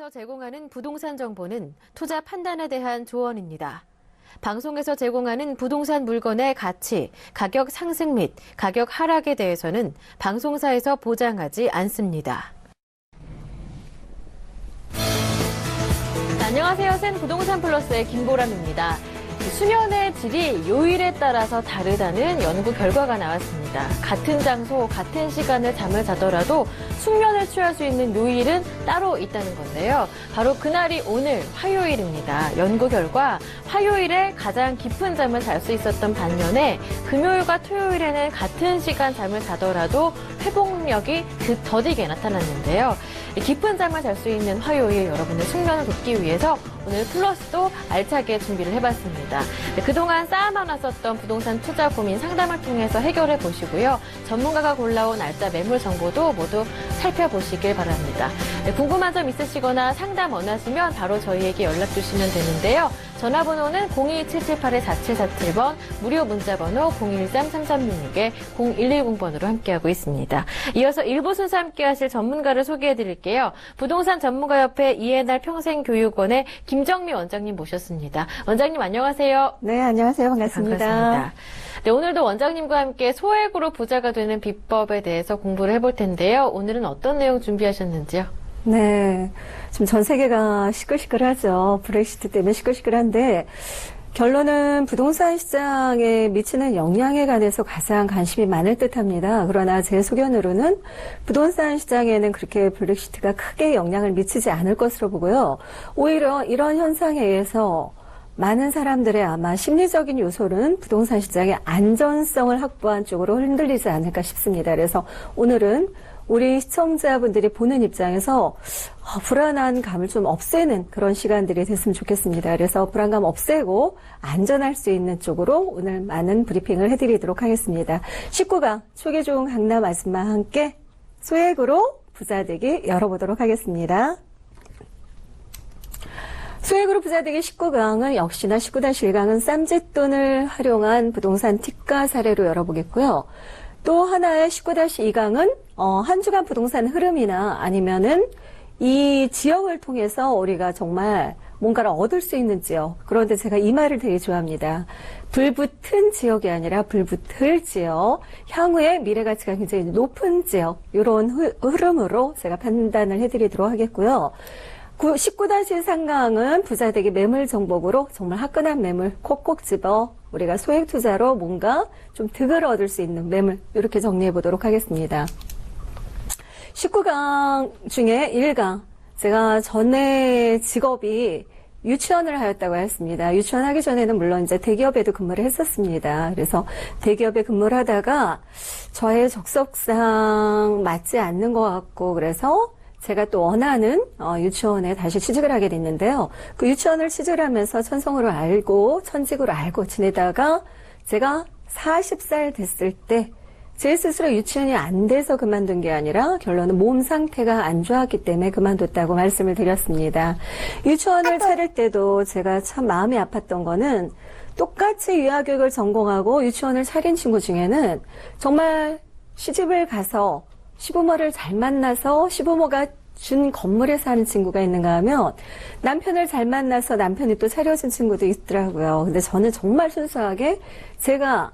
방송에서 제공하는 부동산 정보는 투자 판단에 대한 조언입니다. 방송에서 제공하는 부동산 물건의 가치, 가격 상승 및 가격 하락에 대해서는 방송사에서 보장하지 않습니다. 안녕하세요. 센 부동산 플러스의 김보람입니다. 수면의 질이 요일에 따라서 다르다는 연구 결과가 나왔습니다. 같은 장소, 같은 시간에 잠을 자더라도 숙면을 취할 수 있는 요일은 따로 있다는 건데요. 바로 그날이 오늘 화요일입니다. 연구 결과 화요일에 가장 깊은 잠을 잘 수 있었던 반면에 금요일과 토요일에는 같은 시간 잠을 자더라도 회복력이 더디게 나타났는데요. 깊은 잠을 잘 수 있는 화요일 여러분의 숙면을 돕기 위해서 오늘 플러스도 알차게 준비를 해봤습니다. 그동안 쌓아놨었던 부동산 투자 고민 상담을 통해서 해결해 보시고요. 전문가가 골라온 알짜 매물 정보도 모두 살펴보시길 바랍니다. 궁금한 점 있으시거나 상담 원하시면 바로 저희에게 연락 주시면 되는데요. 전화번호는 02778-4747번, 무료 문자번호 013-3366-0110번으로 함께하고 있습니다. 이어서 1부 순서 함께하실 전문가를 소개해드릴게요. 부동산 전문가협회 이해날 평생교육원의 김정미 원장님 모셨습니다. 원장님 안녕하세요. 네, 안녕하세요. 반갑습니다. 반갑습니다. 네, 오늘도 원장님과 함께 소액으로 부자가 되는 비법에 대해서 공부를 해볼 텐데요. 오늘은 어떤 내용 준비하셨는지요? 네, 지금 전 세계가 시끌시끌하죠. 브렉시트 때문에 시끌시끌한데 결론은 부동산 시장에 미치는 영향에 관해서 가장 관심이 많을 듯합니다. 그러나 제 소견으로는 부동산 시장에는 그렇게 브렉시트가 크게 영향을 미치지 않을 것으로 보고요. 오히려 이런 현상에 의해서 많은 사람들의 아마 심리적인 요소는 부동산 시장의 안전성을 확보한 쪽으로 흔들리지 않을까 싶습니다. 그래서 오늘은 우리 시청자분들이 보는 입장에서 불안한 감을 좀 없애는 그런 시간들이 됐으면 좋겠습니다. 그래서 불안감 없애고 안전할 수 있는 쪽으로 오늘 많은 브리핑을 해드리도록 하겠습니다. 19강 초기 좋은 강남 아줌마와 함께 소액으로 부자되기 열어보도록 하겠습니다. 소액으로 부자되기 19강은 역시나 19-1강은 쌈짓돈을 활용한 부동산 특가 사례로 열어보겠고요. 또 하나의 19-2강은 한 주간 부동산 흐름이나 아니면은 이 지역을 통해서 우리가 정말 뭔가를 얻을 수 있는 지역. 그런데 제가 이 말을 되게 좋아합니다. 불붙은 지역이 아니라 불붙을 지역. 향후에 미래가치가 굉장히 높은 지역. 이런 흐름으로 제가 판단을 해드리도록 하겠고요. 19-3강은 부자되기 매물 정복으로 정말 화끈한 매물 콕콕 집어 우리가 소액 투자로 뭔가 좀 득을 얻을 수 있는 매물 이렇게 정리해 보도록 하겠습니다. 19강 중에 1강 제가 전에 직업이 유치원을 하였다고 했습니다. 유치원 하기 전에는 물론 이제 대기업에도 근무를 했었습니다. 그래서 대기업에 근무를 하다가 저의 적성상 맞지 않는 것 같고 그래서 제가 또 원하는 유치원에 다시 취직을 하게 됐는데요. 그 유치원을 취직을 하면서 천성으로 알고 천직으로 알고 지내다가 제가 40살 됐을 때 제 스스로 유치원이 안 돼서 그만둔 게 아니라 결론은 몸 상태가 안 좋았기 때문에 그만뒀다고 말씀을 드렸습니다. 유치원을 차릴 때도 제가 참 마음이 아팠던 거는 똑같이 유아교육을 전공하고 유치원을 차린 친구 중에는 정말 시집을 가서 시부모를 잘 만나서 시부모가 준 건물에 사는 친구가 있는가 하면 남편을 잘 만나서 남편이 또 차려준 친구도 있더라고요. 근데 저는 정말 순수하게 제가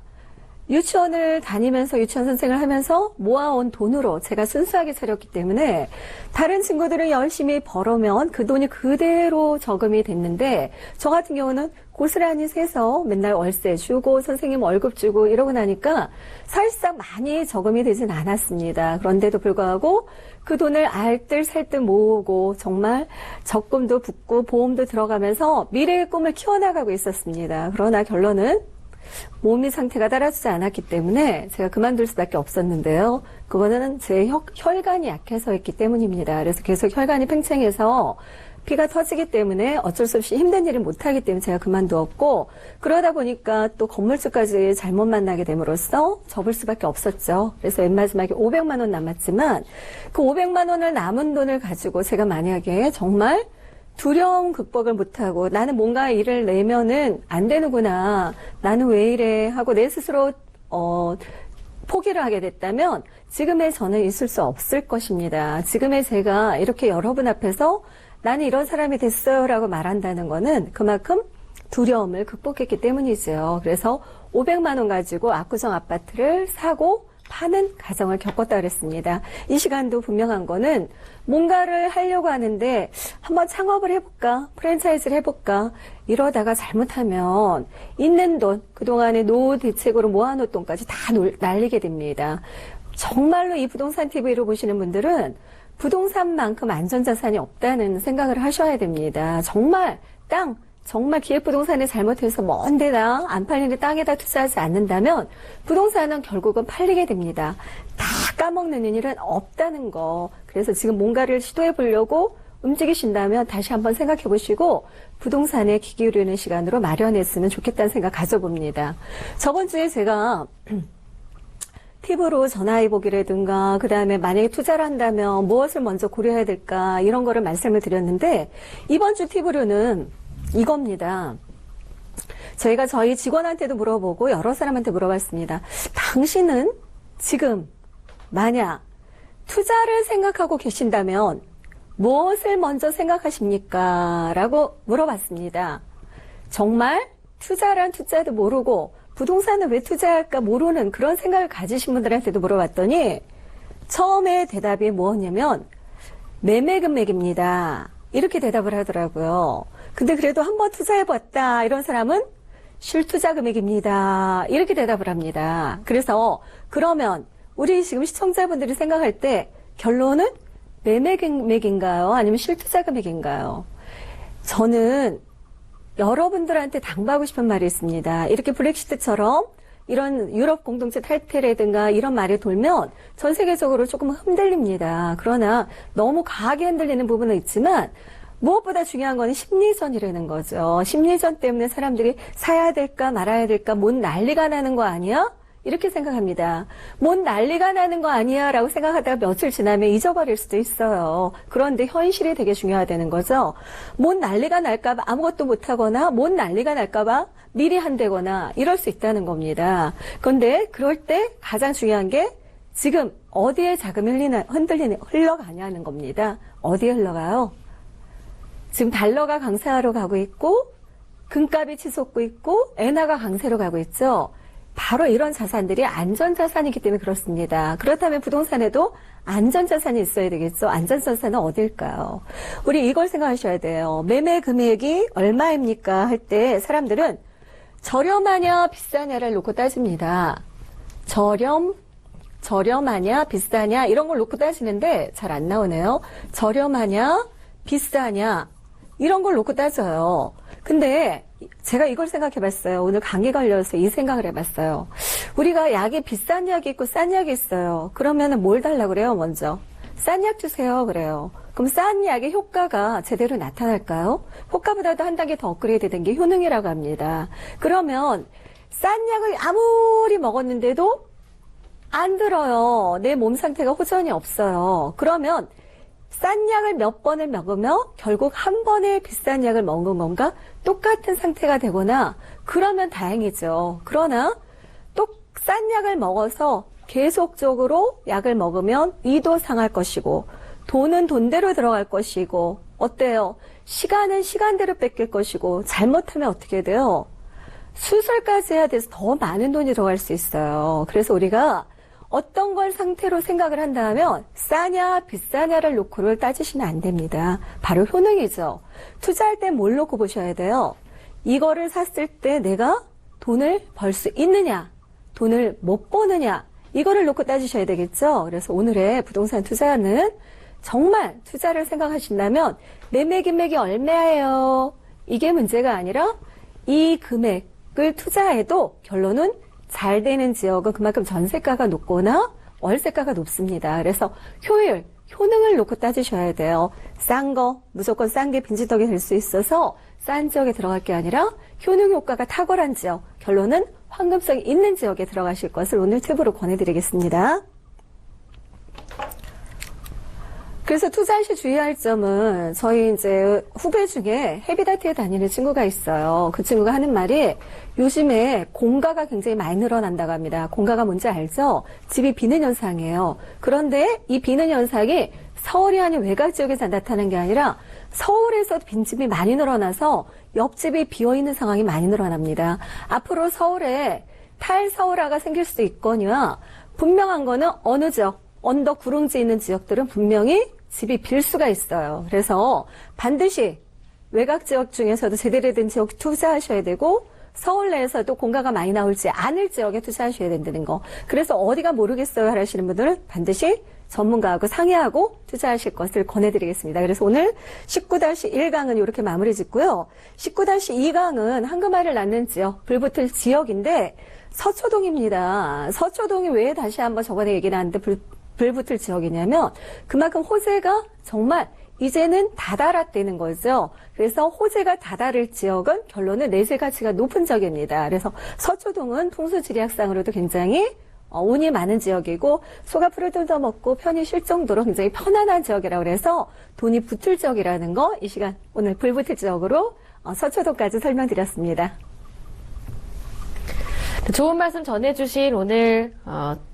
유치원을 다니면서 유치원 선생을 하면서 모아온 돈으로 제가 순수하게 차렸기 때문에 다른 친구들은 열심히 벌어면 그 돈이 그대로 저금이 됐는데 저 같은 경우는 고스란히 세서 맨날 월세 주고 선생님 월급 주고 이러고 나니까 사실상 많이 저금이 되진 않았습니다. 그런데도 불구하고 그 돈을 알뜰살뜰 모으고 정말 적금도 붙고 보험도 들어가면서 미래의 꿈을 키워나가고 있었습니다. 그러나 결론은 몸이 상태가 따라주지 않았기 때문에 제가 그만둘 수밖에 없었는데요. 그거는 제 혈관이 약해서였기 때문입니다. 그래서 계속 혈관이 팽창해서 피가 터지기 때문에 어쩔 수 없이 힘든 일을 못하기 때문에 제가 그만두었고 그러다 보니까 또 건물주까지 잘못 만나게 됨으로써 접을 수밖에 없었죠. 그래서 맨 마지막에 500만 원 남았지만 그 500만 원을 남은 돈을 가지고 제가 만약에 정말 두려움 극복을 못하고 나는 뭔가 일을 내면은 안 되는구나. 나는 왜 이래 하고 내 스스로 포기를 하게 됐다면 지금의 저는 있을 수 없을 것입니다. 지금의 제가 이렇게 여러분 앞에서 나는 이런 사람이 됐어요 라고 말한다는 거는 그만큼 두려움을 극복했기 때문이죠. 그래서 500만 원 가지고 압구정 아파트를 사고 파는 과정을 겪었다 그랬습니다. 이 시간도 분명한 거는 뭔가를 하려고 하는데 한번 창업을 해볼까? 프랜차이즈를 해볼까? 이러다가 잘못하면 있는 돈, 그동안의 노후 대책으로 모아놓은 돈까지 다 날리게 됩니다. 정말로 이 부동산 TV를 보시는 분들은 부동산만큼 안전자산이 없다는 생각을 하셔야 됩니다. 정말 정말 기획부동산에 잘못해서 먼 데다 안 팔리는 땅에다 투자하지 않는다면 부동산은 결국은 팔리게 됩니다. 다 까먹는 일은 없다는 거. 그래서 지금 뭔가를 시도해 보려고 움직이신다면 다시 한번 생각해 보시고 부동산에 귀 기울이는 시간으로 마련했으면 좋겠다는 생각 가져봅니다. 저번 주에 제가 팁으로 전화해보기라든가 그 다음에 만약에 투자를 한다면 무엇을 먼저 고려해야 될까 이런 거를 말씀을 드렸는데 이번 주 팁으로는 이겁니다. 저희가 저희 직원한테도 물어보고 여러 사람한테 물어봤습니다. 당신은 지금 만약 투자를 생각하고 계신다면 무엇을 먼저 생각하십니까? 라고 물어봤습니다. 정말 투자란 투자도 모르고 부동산을 왜 투자할까 모르는 그런 생각을 가지신 분들한테도 물어봤더니 처음에 대답이 뭐였냐면 매매 금액입니다. 이렇게 대답을 하더라고요. 근데 그래도 한번 투자해봤다 이런 사람은 실투자 금액입니다. 이렇게 대답을 합니다. 그래서 그러면 우리 지금 시청자분들이 생각할 때 결론은 매매 금액인가요? 아니면 실투자 금액인가요? 저는 여러분들한테 당부하고 싶은 말이 있습니다. 이렇게 브렉시트처럼 이런 유럽 공동체 탈퇴라든가 이런 말이 돌면 전 세계적으로 조금 흔들립니다. 그러나 너무 과하게 흔들리는 부분은 있지만 무엇보다 중요한 건 심리전이라는 거죠. 심리전 때문에 사람들이 사야 될까 말아야 될까 뭔 난리가 나는 거 아니야? 이렇게 생각합니다. 뭔 난리가 나는 거 아니야 라고 생각하다가 며칠 지나면 잊어버릴 수도 있어요. 그런데 현실이 되게 중요하다는 거죠. 뭔 난리가 날까 봐 아무것도 못하거나 뭔 난리가 날까 봐 미리 한다거나 이럴 수 있다는 겁니다. 그런데 그럴 때 가장 중요한 게 지금 어디에 자금이 흘러가냐는 겁니다. 어디에 흘러가요? 지금 달러가 강세하러 가고 있고 금값이 치솟고 있고 엔화가 강세로 가고 있죠. 바로 이런 자산들이 안전자산이기 때문에 그렇습니다. 그렇다면 부동산에도 안전자산이 있어야 되겠죠. 안전자산은 어딜까요? 우리 이걸 생각하셔야 돼요. 매매 금액이 얼마입니까? 할 때 사람들은 저렴하냐 비싸냐를 놓고 따집니다. 저렴하냐 비싸냐 이런 걸 놓고 따지는데 잘 안 나오네요. 저렴하냐 비싸냐 이런 걸 놓고 따져요. 근데 제가 이걸 생각해 봤어요. 오늘 감기 걸려서 이 생각을 해봤어요. 우리가 약이 비싼 약이 있고 싼 약이 있어요. 그러면은 뭘 달라고 그래요, 먼저? 싼 약 주세요, 그래요. 그럼 싼 약의 효과가 제대로 나타날까요? 효과보다도 한 단계 더 업그레이드 된 게 효능이라고 합니다. 그러면 싼 약을 아무리 먹었는데도 안 들어요. 내 몸 상태가 호전이 없어요. 그러면 싼 약을 몇 번을 먹으며 결국 한 번에 비싼 약을 먹은 건가 똑같은 상태가 되거나 그러면 다행이죠. 그러나 또 싼 약을 먹어서 계속적으로 약을 먹으면 위도 상할 것이고 돈은 돈대로 들어갈 것이고 어때요? 시간은 시간대로 뺏길 것이고 잘못하면 어떻게 돼요? 수술까지 해야 돼서 더 많은 돈이 들어갈 수 있어요. 그래서 우리가 어떤 걸 상태로 생각을 한다 하면 싸냐 비싸냐를 놓고를 따지시면 안 됩니다. 바로 효능이죠. 투자할 때 뭘 놓고 보셔야 돼요? 이거를 샀을 때 내가 돈을 벌 수 있느냐 돈을 못 버느냐 이거를 놓고 따지셔야 되겠죠. 그래서 오늘의 부동산 투자는 정말 투자를 생각하신다면 매매 금액이 얼마예요? 이게 문제가 아니라 이 금액을 투자해도 결론은 잘 되는 지역은 그만큼 전세가가 높거나 월세가가 높습니다. 그래서 효율, 효능을 놓고 따지셔야 돼요. 싼 거, 무조건 싼 게 빈지덕이 될 수 있어서 싼 지역에 들어갈 게 아니라 효능 효과가 탁월한 지역, 결론은 황금성이 있는 지역에 들어가실 것을 오늘 팁으로 권해드리겠습니다. 그래서 투자 시 주의할 점은 저희 이제 후배 중에 헤비다트에 다니는 친구가 있어요. 그 친구가 하는 말이 요즘에 공가가 굉장히 많이 늘어난다고 합니다. 공가가 뭔지 알죠? 집이 비는 현상이에요. 그런데 이 비는 현상이 서울이 아닌 외곽 지역에서 나타나는 게 아니라 서울에서도 빈집이 많이 늘어나서 옆집이 비어있는 상황이 많이 늘어납니다. 앞으로 서울에 탈서울화가 생길 수도 있거니와 분명한 거는 어느 지역, 언덕 구릉지 있는 지역들은 분명히 집이 빌 수가 있어요. 그래서 반드시 외곽 지역 중에서도 제대로 된 지역 투자하셔야 되고 서울 내에서도 공가가 많이 나올지 않을 지역에 투자하셔야 된다는 거. 그래서 어디가 모르겠어요 하시는 분들은 반드시 전문가하고 상의하고 투자하실 것을 권해드리겠습니다. 그래서 오늘 19-1강은 이렇게 마무리 짓고요. 19-2강은 황금알을 낳는 지역, 불붙을 지역인데 서초동입니다. 서초동이 왜 다시 한번 저번에 얘기 나왔는데 불붙을 지역이냐면 그만큼 호재가 정말 이제는 다다랐다는 거죠. 그래서 호재가 다다를 지역은 결론은 내재 가치가 높은 지역입니다. 그래서 서초동은 풍수지리학상으로도 굉장히 운이 많은 지역이고 소가풀을 뜯어먹고 편히 쉴 정도로 굉장히 편안한 지역이라고 해서 돈이 붙을 지역이라는 거 이 시간 오늘 불붙을 지역으로 서초동까지 설명드렸습니다. 좋은 말씀 전해주신 오늘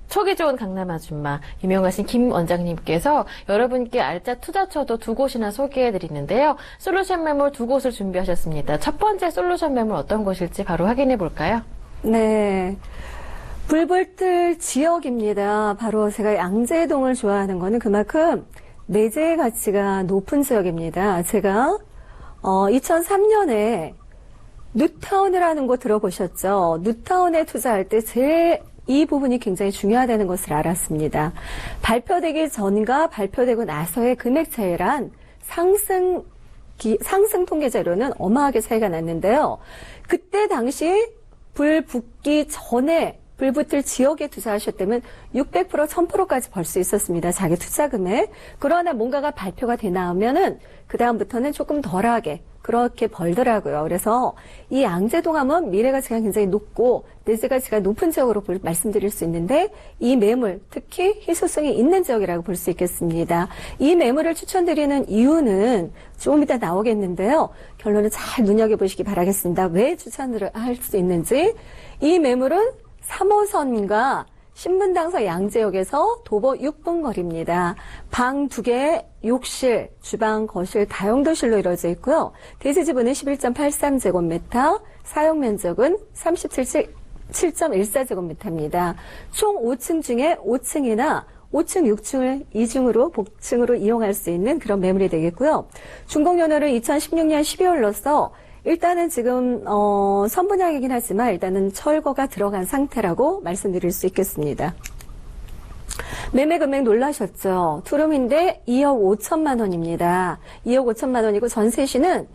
촉이 좋은 강남 아줌마 유명하신 김 원장님께서 여러분께 알짜 투자처도 두 곳이나 소개해드리는데요. 솔루션 매물 두 곳을 준비하셨습니다. 첫 번째 솔루션 매물 어떤 곳일지 바로 확인해 볼까요? 네. 불붙을 지역입니다. 바로 제가 양재동을 좋아하는 거는 그만큼 내재 가치가 높은 지역입니다. 제가 2003년에 뉴타운이라는 곳 들어보셨죠? 뉴타운에 투자할 때 이 부분이 굉장히 중요하다는 것을 알았습니다. 발표되기 전과 발표되고 나서의 금액 차이란 상승 통계 자료는 어마하게 차이가 났는데요. 그때 당시 불 붙기 전에 불붙을 지역에 투자하셨다면 600%, 1000%까지 벌 수 있었습니다. 자기 투자 금액. 그러나 뭔가가 발표가 돼 나오면은 그다음부터는 조금 덜하게 그렇게 벌더라고요. 그래서 이 양재동 하면 미래 가치가 굉장히 높고 내재 가치가 높은 지역으로 말씀드릴 수 있는데 이 매물, 특히 희소성이 있는 지역이라고 볼 수 있겠습니다. 이 매물을 추천드리는 이유는 조금 이따 나오겠는데요. 결론을 잘 눈여겨보시기 바라겠습니다. 왜 추천을 할 수 있는지. 이 매물은 3호선과 신분당서 양재역에서 도보 6분 거리입니다. 방 2개, 욕실, 주방, 거실, 다용도실로 이루어져 있고요. 대지 지분은 11.83제곱미터, 사용 면적은 37.14제곱미터입니다. 총 5층 중에 5층이나 5층, 6층을 2층으로 복층으로 이용할 수 있는 그런 매물이 되겠고요. 준공연호는 2016년 12월로서 일단은 지금 선분양이긴 하지만 일단은 철거가 들어간 상태라고 말씀드릴 수 있겠습니다. 매매 금액 놀라셨죠? 투룸인데 2억 5천만 원입니다. 2억 5천만 원이고 전세시는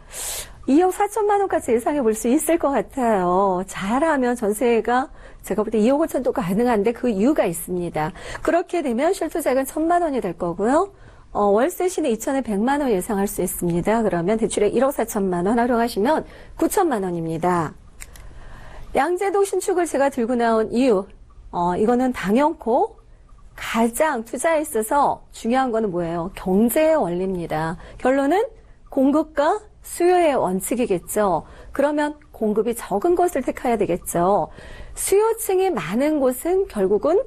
2억 4천만 원까지 예상해 볼 수 있을 것 같아요. 잘하면 전세가 제가 볼 때 2억 5천도 가능한데 그 이유가 있습니다. 그렇게 되면 실투자액은 1,000만 원이 될 거고요. 월세 시는 2천에 100만 원 예상할 수 있습니다. 그러면 대출액 1억 4천만 원 활용하시면 9천만 원입니다. 양재동 신축을 제가 들고 나온 이유, 이거는 당연코 가장 투자에 있어서 중요한 거는 뭐예요? 경제의 원리입니다. 결론은 공급과 수요의 원칙이겠죠. 그러면 공급이 적은 곳을 택해야 되겠죠. 수요층이 많은 곳은 결국은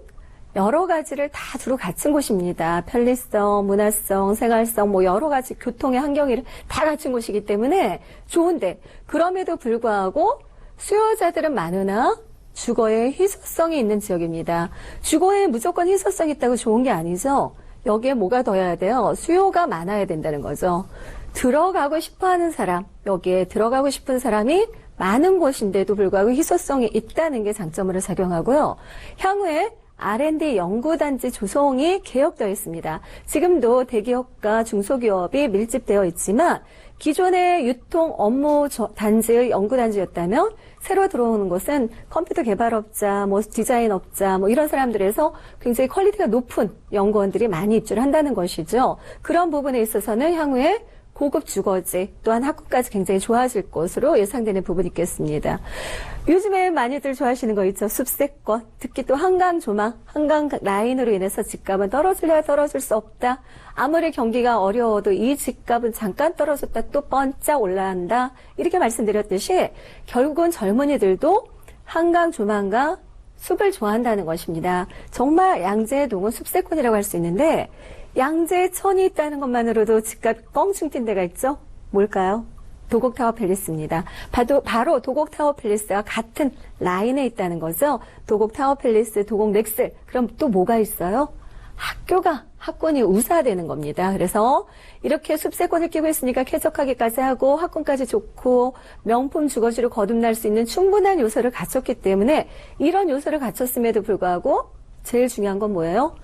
여러 가지를 다 두루 갖춘 곳입니다. 편리성, 문화성, 생활성, 뭐 여러 가지 교통의 환경을 다 갖춘 곳이기 때문에 좋은데 그럼에도 불구하고 수요자들은 많으나 주거에 희소성이 있는 지역입니다. 주거에 무조건 희소성이 있다고 좋은 게 아니죠. 여기에 뭐가 더해야 돼요? 수요가 많아야 된다는 거죠. 들어가고 싶어하는 사람, 여기에 들어가고 싶은 사람이 많은 곳인데도 불구하고 희소성이 있다는 게 장점으로 작용하고요. 향후에 R&D 연구단지 조성이 계획되어 있습니다. 지금도 대기업과 중소기업이 밀집되어 있지만 기존의 유통 업무 단지의 연구단지였다면 새로 들어오는 곳은 컴퓨터 개발업자, 뭐 디자인업자, 뭐 이런 사람들에서 굉장히 퀄리티가 높은 연구원들이 많이 입주를 한다는 것이죠. 그런 부분에 있어서는 향후에 고급 주거지 또한 학구까지 굉장히 좋아질 것으로 예상되는 부분이 있겠습니다. 요즘에 많이들 좋아하시는 거 있죠. 숲세권, 특히 또 한강 조망, 한강 라인으로 인해서 집값은 떨어질래야 떨어질 수 없다. 아무리 경기가 어려워도 이 집값은 잠깐 떨어졌다 또 번쩍 올라간다. 이렇게 말씀드렸듯이 결국은 젊은이들도 한강 조망과 숲을 좋아한다는 것입니다. 정말 양재동은 숲세권이라고 할 수 있는데 양재천이 있다는 것만으로도 집값 껑충 뛴 데가 있죠. 뭘까요? 도곡타워 팰리스입니다. 바로 도곡타워 팰리스와 같은 라인에 있다는 거죠. 도곡타워 팰리스, 도곡렉스. 그럼 또 뭐가 있어요? 학군이 우사되는 겁니다. 그래서 이렇게 숲세권을 끼고 있으니까 쾌적하기까지 하고 학군까지 좋고 명품 주거지로 거듭날 수 있는 충분한 요소를 갖췄기 때문에 이런 요소를 갖췄음에도 불구하고 제일 중요한 건 뭐예요?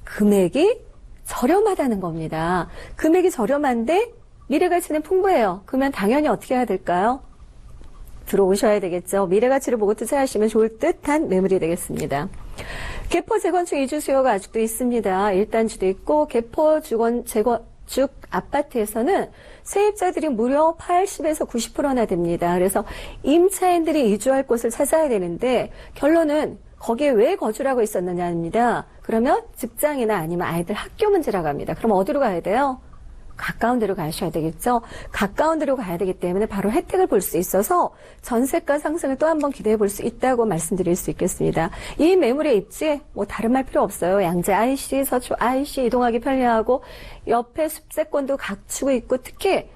금액이 저렴하다는 겁니다. 금액이 저렴한데 미래가치는 풍부해요. 그러면 당연히 어떻게 해야 될까요? 들어오셔야 되겠죠. 미래가치를 보고 투자하시면 좋을 듯한 매물이 되겠습니다. 개포 재건축 이주 수요가 아직도 있습니다. 1단지도 있고 개포 재건축 아파트에서는 세입자들이 무려 80에서 90%나 됩니다. 그래서 임차인들이 이주할 곳을 찾아야 되는데 결론은 거기에 왜 거주하고 있었느냐입니다. 그러면 직장이나 아니면 아이들 학교 문제라고 합니다. 그럼 어디로 가야 돼요? 가까운 데로 가셔야 되겠죠. 가까운 데로 가야 되기 때문에 바로 혜택을 볼 수 있어서 전세가 상승을 또 한 번 기대해 볼 수 있다고 말씀드릴 수 있겠습니다. 이 매물의 입지 뭐 다른 말 필요 없어요. 양재 IC, 서초 IC 이동하기 편리하고 옆에 숲세권도 갖추고 있고 특히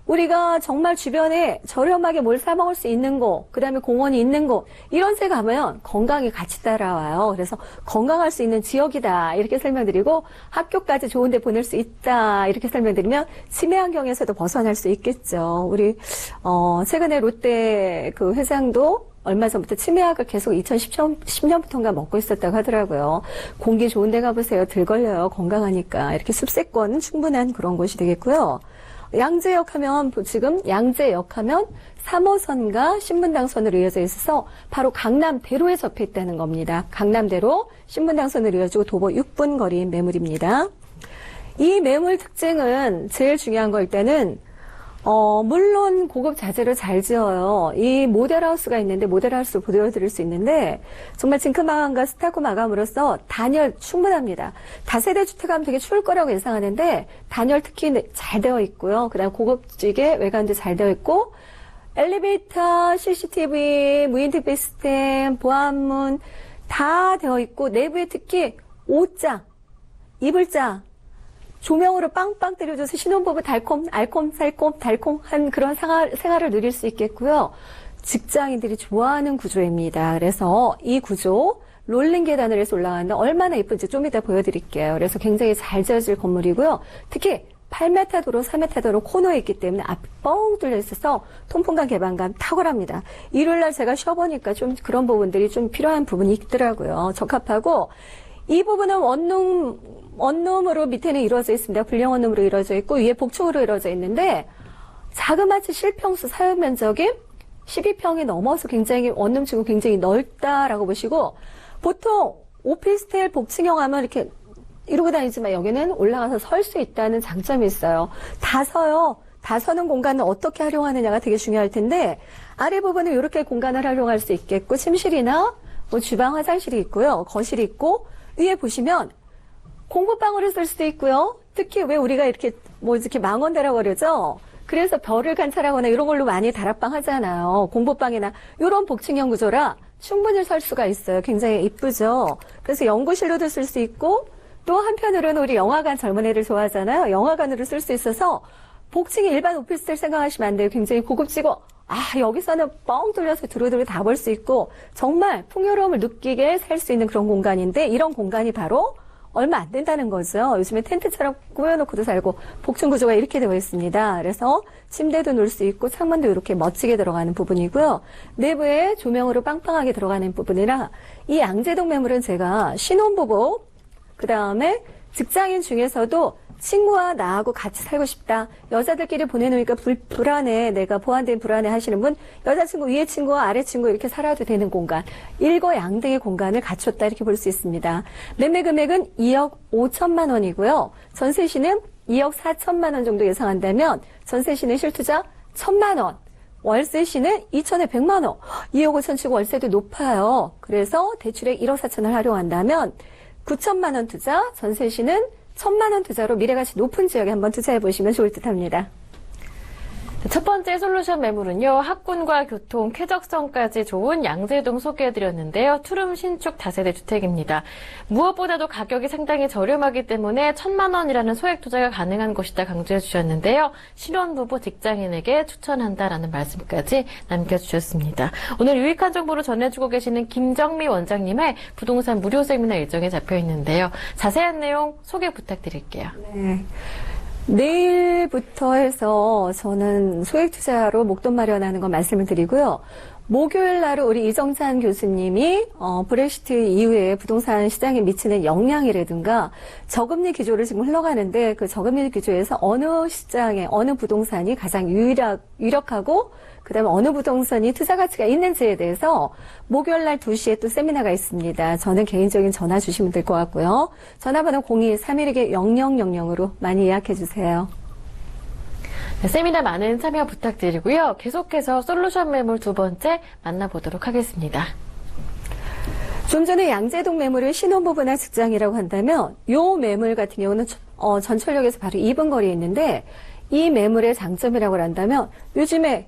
우리가 정말 주변에 저렴하게 뭘 사 먹을 수 있는 곳, 그 다음에 공원이 있는 곳, 이런 데 가면 건강이 같이 따라와요. 그래서 건강할 수 있는 지역이다. 이렇게 설명드리고 학교까지 좋은 데 보낼 수 있다. 이렇게 설명드리면 치매 환경에서도 벗어날 수 있겠죠. 우리, 최근에 롯데 그 회장도 얼마 전부터 치매약을 계속 2010년부터인가 먹고 있었다고 하더라고요. 공기 좋은 데 가보세요. 들 걸려요. 건강하니까. 이렇게 숲세권은 충분한 그런 곳이 되겠고요. 양재역 하면 지금 양재역 하면 3호선과 신분당선으로 이어져 있어서 바로 강남대로에 접해 있다는 겁니다. 강남대로 신분당선으로 이어지고 도보 6분 거리인 매물입니다. 이 매물 특징은 제일 중요한 거 일단은 물론 고급 자재로 잘 지어요. 이 모델하우스가 있는데 모델하우스 보여드릴 수 있는데 정말 징크 마감과 스타코 마감으로써 단열 충분합니다. 다세대 주택하면 되게 추울 거라고 예상하는데 단열 특히 잘 되어 있고요. 그다음 고급지게 외관도 잘 되어 있고 엘리베이터, CCTV, 무인 택배 시스템, 보안문 다 되어 있고 내부에 특히 옷장, 이불장 조명으로 빵빵 때려줘서 신혼부부 달콤한 그런 생활을 누릴 수 있겠고요. 직장인들이 좋아하는 구조입니다. 그래서 이 구조 롤링 계단을 해서 올라가는데 얼마나 예쁜지 좀 이따 보여드릴게요. 그래서 굉장히 잘 지어질 건물이고요. 특히 8m 도로, 4m 도로 코너에 있기 때문에 앞이 뻥 뚫려 있어서 통풍감, 개방감 탁월합니다. 일요일날 제가 쉬어보니까 좀 그런 부분들이 좀 필요한 부분이 있더라고요. 적합하고 이 부분은 원룸으로 밑에는 이루어져 있습니다. 불량 원룸으로 이루어져 있고 위에 복층으로 이루어져 있는데 자그마치 실평수 사용 면적이 12평이 넘어서 굉장히 원룸 치고 굉장히 넓다라고 보시고 보통 오피스텔 복층형 하면 이렇게 이러고 다니지만 여기는 올라가서 설 수 있다는 장점이 있어요. 다 서요. 다 서는 공간을 어떻게 활용하느냐가 되게 중요할 텐데 아래 부분은 이렇게 공간을 활용할 수 있겠고 침실이나 뭐 주방 화장실이 있고요. 거실이 있고 위에 보시면 공부방으로 쓸 수도 있고요. 특히 왜 우리가 이렇게 망원대라고 그러죠? 그래서 별을 관찰하거나 이런 걸로 많이 다락방 하잖아요. 공부방이나 이런 복층형 구조라 충분히 설 수가 있어요. 굉장히 이쁘죠? 그래서 연구실로도 쓸 수 있고 또 한편으로는 우리 영화관 젊은 애들 좋아하잖아요. 영화관으로 쓸 수 있어서 복층이 일반 오피스텔 생각하시면 안 돼요. 굉장히 고급지고 여기서는 뻥 뚫려서 두루두루 다 볼 수 있고 정말 풍요로움을 느끼게 살 수 있는 그런 공간인데 이런 공간이 바로 얼마 안 된다는 거죠. 요즘에 텐트처럼 꾸며놓고도 살고 복층 구조가 이렇게 되어 있습니다. 그래서 침대도 놓을 수 있고 창문도 이렇게 멋지게 들어가는 부분이고요. 내부에 조명으로 빵빵하게 들어가는 부분이라 이 양재동 매물은 제가 신혼부부 그 다음에 직장인 중에서도 친구와 나하고 같이 살고 싶다. 여자들끼리 보내놓으니까 불안해. 내가 보완된 불안해 하시는 분. 여자친구 위에 친구와 아래 친구 이렇게 살아도 되는 공간. 일거양득의 공간을 갖췄다. 이렇게 볼 수 있습니다. 매매 금액은 2억 5천만 원이고요. 전세시는 2억 4천만 원 정도 예상한다면 전세시는 실투자 1천만 원. 월세시는 2천에 100만 원. 2억 5천 치고 월세도 높아요. 그래서 대출액 1억 4천을 활용한다면 9천만 원 투자, 전세시는 1천만 원 투자로 미래가치 높은 지역에 한번 투자해 보시면 좋을 듯 합니다. 첫 번째 솔루션 매물은요, 학군과 교통, 쾌적성까지 좋은 양재동 소개해드렸는데요. 투룸 신축 다세대 주택입니다. 무엇보다도 가격이 상당히 저렴하기 때문에 1,000만 원이라는 소액 투자가 가능한 곳이다 강조해 주셨는데요. 신혼부부 직장인에게 추천한다라는 말씀까지 남겨주셨습니다. 오늘 유익한 정보를 전해주고 계시는 김정미 원장님의 부동산 무료 세미나 일정에 잡혀 있는데요. 자세한 내용 소개 부탁드릴게요. 네. 내일부터 해서 저는 소액 투자로 목돈 마련하는 거 말씀을 드리고요. 목요일 날은 우리 이정찬 교수님이 브렉시트 이후에 부동산 시장에 미치는 영향이라든가 저금리 기조를 지금 흘러가는데 그 저금리 기조에서 어느 시장에 어느 부동산이 가장 유력하고 그다음에 어느 부동산이 투자 가치가 있는지에 대해서 목요일 날 2시에 또 세미나가 있습니다. 저는 개인적인 전화 주시면 될 것 같고요. 전화번호 02-312-0000으로 많이 예약해 주세요. 네, 세미나 많은 참여 부탁드리고요. 계속해서 솔루션 매물 두 번째 만나보도록 하겠습니다. 좀 전에 양재동 매물을 신혼부부나 직장이라고 한다면 요 매물 같은 경우는 전철역에서 바로 2분 거리에 있는데 이 매물의 장점이라고 한다면 요즘에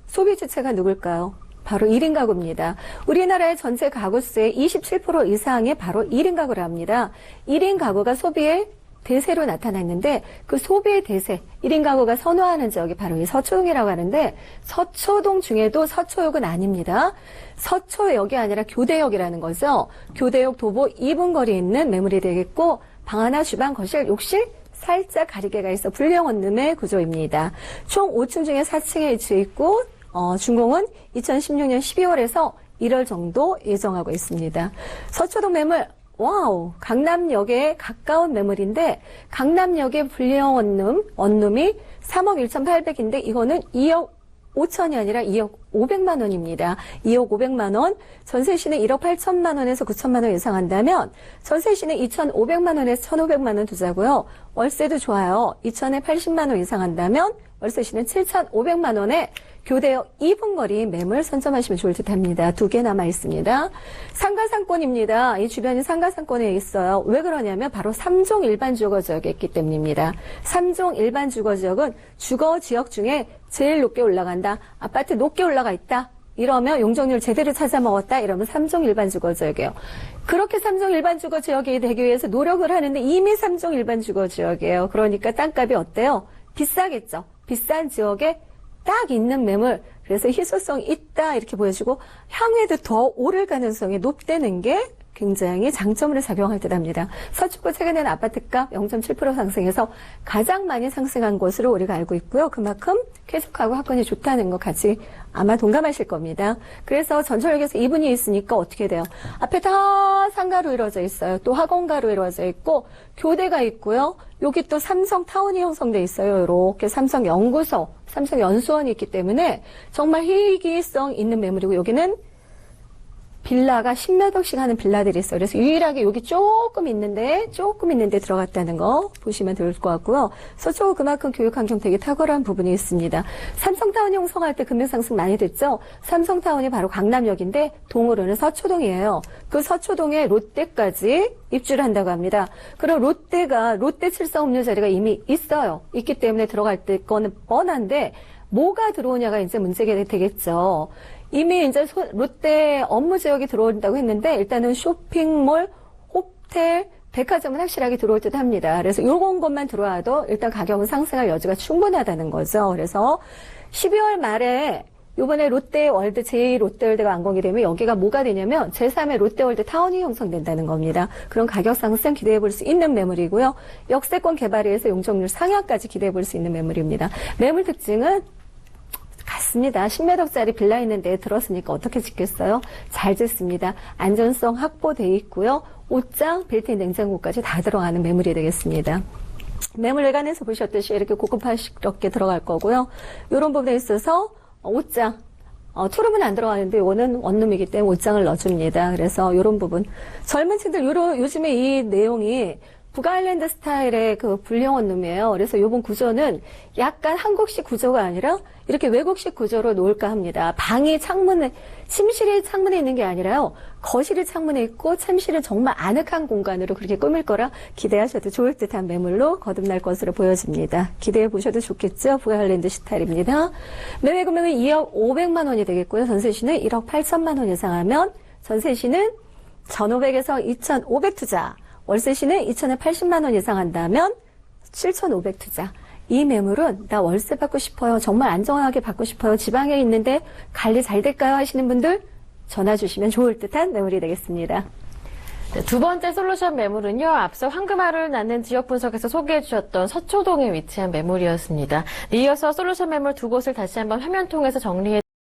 소비 주체가 누굴까요? 바로 1인 가구입니다. 우리나라의 전체 가구수의 27% 이상이 바로 1인 가구라 합니다. 1인 가구가 소비의 대세로 나타났는데 그 소비의 대세, 1인 가구가 선호하는 지역이 바로 이 서초동이라고 하는데 서초동 중에도 서초역은 아닙니다. 서초역이 아니라 교대역이라는 거죠. 교대역 도보 2분 거리에 있는 매물이 되겠고 방 하나, 주방, 거실, 욕실 살짝 가리개가 있어 불량 원룸의 구조입니다. 총 5층 중에 4층에 위치해 있고 준공은 2016년 12월에서 1월 정도 예정하고 있습니다. 서초동 매물 와우, 강남역에 가까운 매물인데 강남역의 불량 원룸이 3억 1,800인데 이거는 2억 5천이 아니라 2억 500만 원입니다. 2억 500만 원, 전세시는 1억 8천만 원에서 9천만 원 예상한다면 전세시는 2,500만 원에서 1,500만 원 투자고요. 월세도 좋아요. 2천에 80만 원 예상한다면 월세시는 7,500만 원에 교대역 2분 거리 매물 선점하시면 좋을 듯 합니다. 2개 남아 있습니다. 상가상권입니다. 이 주변이 상가상권에 있어요. 왜 그러냐면 바로 3종 일반 주거지역에 있기 때문입니다. 3종 일반 주거지역은 주거지역 중에 제일 높게 올라간다. 아파트 높게 올라가 있다. 이러면 용적률 제대로 찾아 먹었다. 이러면 3종 일반 주거지역이에요. 그렇게 3종 일반 주거지역이 되기 위해서 노력을 하는데 이미 3종 일반 주거지역이에요. 그러니까 땅값이 어때요? 비싸겠죠. 비싼 지역에 딱 있는 매물, 그래서 희소성 있다 이렇게 보여주고 향후에도 더 오를 가능성이 높다는 게 굉장히 장점으로 작용할 듯 합니다. 서초구 최근에는 아파트값 0.7% 상승해서 가장 많이 상승한 것으로 우리가 알고 있고요. 그만큼 쾌적하고 학군이 좋다는 것 같이 아마 동감하실 겁니다. 그래서 전철역에서 2분이 있으니까 어떻게 돼요? 앞에 다 상가로 이루어져 있어요. 또 학원가로 이루어져 있고 교대가 있고요. 여기 또 삼성타운이 형성돼 있어요. 이렇게 삼성연구소, 삼성연수원이 있기 때문에 정말 희귀성 있는 매물이고 여기는 빌라가 10몇 억씩 하는 빌라들이 있어요. 그래서 유일하게 여기 조금 있는데 들어갔다는 거 보시면 될 것 같고요. 서초구 그만큼 교육환경 되게 탁월한 부분이 있습니다. 삼성타운이 형성할 때 금액상승 많이 됐죠. 삼성타운이 바로 강남역인데 동으로는 서초동이에요. 그 서초동에 롯데까지 입주를 한다고 합니다. 그럼 롯데 칠성 음료 자리가 이미 있어요. 있기 때문에 들어갈 때 거는 뻔한데 뭐가 들어오냐가 이제 문제가 되겠죠. 이미 이제 롯데 업무 지역이 들어온다고 했는데 일단은 쇼핑몰, 호텔, 백화점은 확실하게 들어올 듯 합니다. 그래서 요런 것만 들어와도 일단 가격은 상승할 여지가 충분하다는 거죠. 그래서 12월 말에 요번에 롯데월드, 제2롯데월드가 완공이 되면 여기가 뭐가 되냐면 제3의 롯데월드 타운이 형성된다는 겁니다. 그런 가격 상승 기대해 볼 수 있는 매물이고요. 역세권 개발에 의해서 용적률 상향까지 기대해 볼 수 있는 매물입니다. 매물 특징은 같습니다. 10몇 억짜리 빌라 있는데 들었으니까 어떻게 짓겠어요? 잘 짓습니다. 안전성 확보돼 있고요. 옷장, 빌트인 냉장고까지 다 들어가는 매물이 되겠습니다. 매물 외관에서 보셨듯이 이렇게 고급화스럽게 들어갈 거고요. 이런 부분에 있어서 옷장, 투룸은 안 들어가는데 이거는 원룸이기 때문에 옷장을 넣어줍니다. 그래서 이런 부분. 젊은 층들 요즘에 이 내용이 북아일랜드 스타일의 그 불량원룸이에요. 그래서 요번 구조는 약간 한국식 구조가 아니라 이렇게 외국식 구조로 놓을까 합니다. 방이 창문에, 침실이 창문에 있는 게 아니라요. 거실이 창문에 있고 침실은 정말 아늑한 공간으로 그렇게 꾸밀 거라 기대하셔도 좋을 듯한 매물로 거듭날 것으로 보여집니다. 기대해 보셔도 좋겠죠? 북아일랜드 스타일입니다. 매매 금액은 2억 500만 원이 되겠고요. 전세시는 1억 8천만 원 이상 하면 전세시는 1,500에서 2,500 투자, 월세시는 2,080만 원 이상 한다면 7,500 투자. 이 매물은 나 월세 받고 싶어요. 정말 안정하게 받고 싶어요. 지방에 있는데 관리 잘 될까요? 하시는 분들 전화 주시면 좋을 듯한 매물이 되겠습니다. 네, 두 번째 솔루션 매물은요. 앞서 황금알을 낳는 지역 분석에서 소개해 주셨던 서초동에 위치한 매물이었습니다. 이어서 솔루션 매물 두 곳을 다시 한번 화면 통해서 정리해